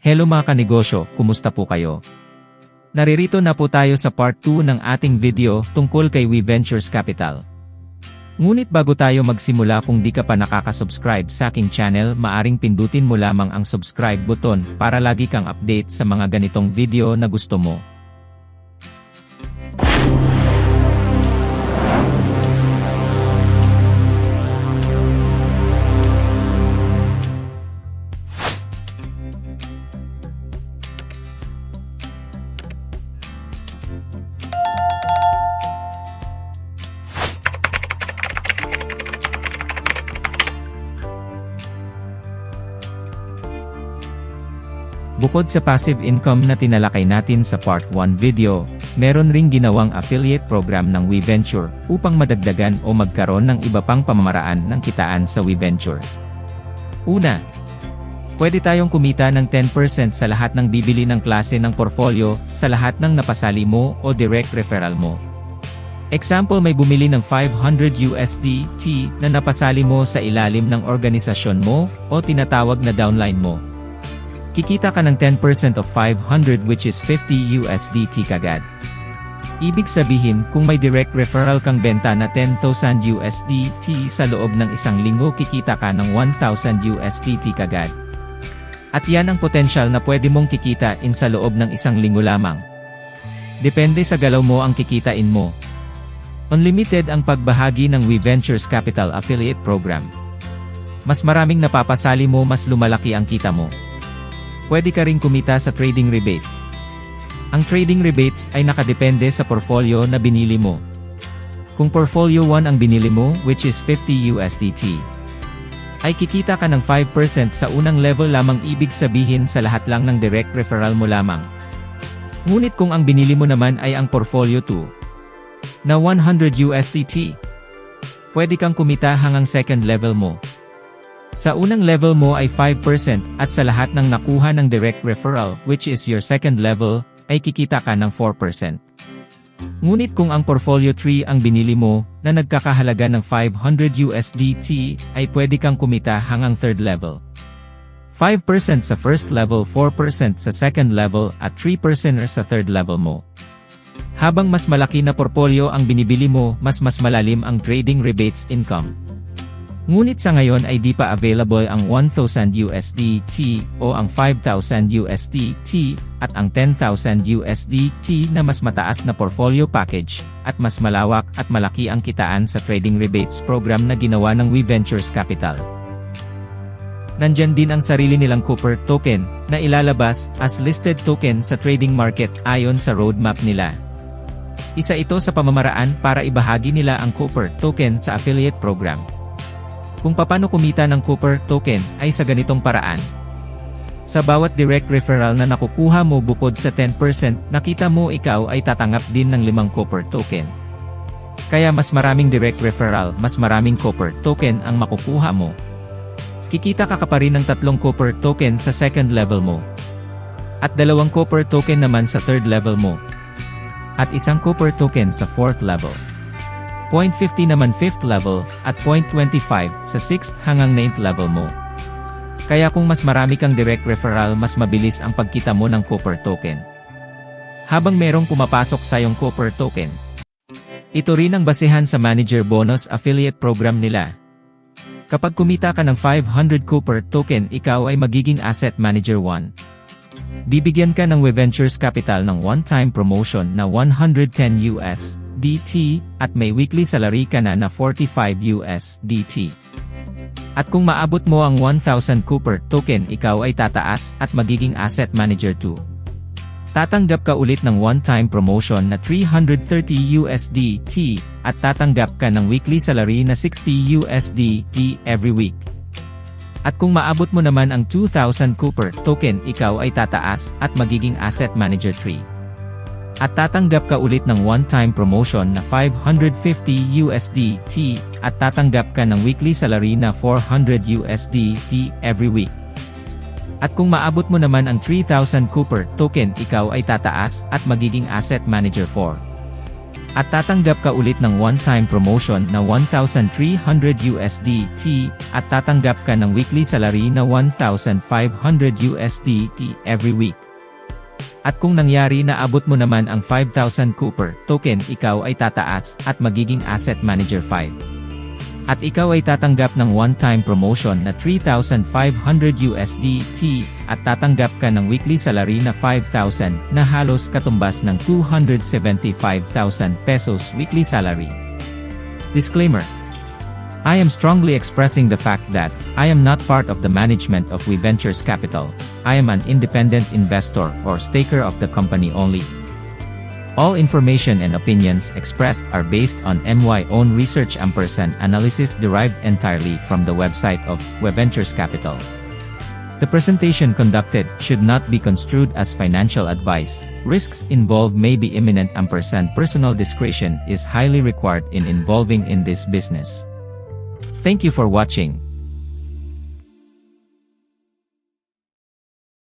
Hello mga kanegosyo, kumusta po kayo? Naririto na po tayo sa part 2 ng ating video tungkol kay WeVentures Capital. Ngunit bago tayo magsimula, kung di ka pa nakaka-subscribe sa aking channel, maaring pindutin mo lamang ang subscribe button para lagi kang update sa mga ganitong video na gusto mo. Bukod sa passive income na tinalakay natin sa part 1 video, meron ring ginawang affiliate program ng WeVenture upang madagdagan o magkaroon ng iba pang pamamaraan ng kitaan sa WeVenture. Una, pwede tayong kumita ng 10% sa lahat ng bibili ng klase ng portfolio sa lahat ng napasali mo o direct referral mo. Example, may bumili ng $500 USDT na napasali mo sa ilalim ng organisasyon mo o tinatawag na downline mo. Kikita ka ng 10% of 500, which is 50 USDT kagad. Ibig sabihin, kung may direct referral kang benta na 10,000 USDT sa loob ng isang linggo, kikita ka ng 1,000 USDT kagad. At yan ang potensyal na pwede mong kikitain sa loob ng isang linggo lamang. Depende sa galaw mo ang kikitain mo. Unlimited ang pagbahagi ng WeVentures Capital Affiliate Program. Mas maraming napapasali mo, mas lumalaki ang kita mo. Pwede ka ring kumita sa trading rebates. Ang trading rebates ay nakadepende sa portfolio na binili mo. Kung portfolio 1 ang binili mo, which is 50 USDT, ay kikita ka ng 5% sa unang level lamang, ibig sabihin sa lahat lang ng direct referral mo lamang. Ngunit kung ang binili mo naman ay ang portfolio 2, na 100 USDT, pwede kang kumita hanggang second level mo. Sa unang level mo ay 5% at sa lahat ng nakuha ng direct referral, which is your second level, ay kikita ka ng 4%. Ngunit kung ang portfolio 3 ang binili mo, na nagkakahalaga ng 500 USDT, ay pwede kang kumita hanggang third level. 5% sa first level, 4% sa second level, at 3% sa third level mo. Habang mas malaki na portfolio ang binibili mo, mas malalim ang trading rebates income. Ngunit sa ngayon ay di pa available ang 1,000 USDT o ang 5,000 USDT at ang 10,000 USDT na mas mataas na portfolio package at mas malawak at malaki ang kitaan sa trading rebates program na ginawa ng WeVentures Capital. Nandyan din ang sarili nilang Cooper token na ilalabas as listed token sa trading market ayon sa roadmap nila. Isa ito sa pamamaraan para ibahagi nila ang Cooper token sa affiliate program. Kung paano kumita ng Cooper token ay sa ganitong paraan. Sa bawat direct referral na nakukuha mo, bukod sa 10% nakita mo, ikaw ay tatanggap din ng 5 Cooper token. Kaya mas maraming direct referral, mas maraming Cooper token ang makukuha mo. Kikita ka pa rin ng 3 Cooper token sa second level mo. At 2 Cooper token naman sa third level mo. At 1 Cooper token sa fourth level. 0.50 naman 5th level, at 0.25 sa 6th hanggang 9th level mo. Kaya kung mas marami kang direct referral, mas mabilis ang pagkita mo ng Cooper token. Habang merong pumapasok sa iyong Cooper token. Ito rin ang basehan sa Manager Bonus affiliate program nila. Kapag kumita ka ng 500 Cooper token, ikaw ay magiging Asset Manager 1. Bibigyan ka ng WeVentures Capital ng one-time promotion na 110 USDT at may weekly salary ka na 45 USDT. At kung maabot mo ang 1,000 Cooper token, ikaw ay tataas at magiging Asset Manager 2. Tatanggap ka ulit ng one-time promotion na 330 USDT at tatanggap ka ng weekly salary na 60 USDT every week. At kung maabot mo naman ang 2,000 Cooper token, ikaw ay tataas at magiging Asset Manager 3. At tatanggap ka ulit ng one-time promotion na 550 USDT at tatanggap ka ng weekly salary na 400 USDT every week. At kung maabot mo naman ang 3,000 Cooper token, ikaw ay tataas at magiging Asset Manager 4. At tatanggap ka ulit ng one-time promotion na 1,300 USDT at tatanggap ka ng weekly salary na 1,500 USDT every week. At kung nangyari na abot mo naman ang 5,000 Cooper token, ikaw ay tataas at magiging Asset Manager 5. At ikaw ay tatanggap ng one-time promotion na 3,500 USDT at tatanggap ka ng weekly salary na 5,000 na halos katumbas ng 275,000 pesos weekly salary. Disclaimer: I am strongly expressing the fact that I am not part of the management of WeVentures Capital. I am an independent investor or staker of the company only. All information and opinions expressed are based on MY own research & analysis derived entirely from the website of WeVentures Capital. The presentation conducted should not be construed as financial advice. Risks involved may be imminent & personal discretion is highly required in involving in this business. Thank you for watching.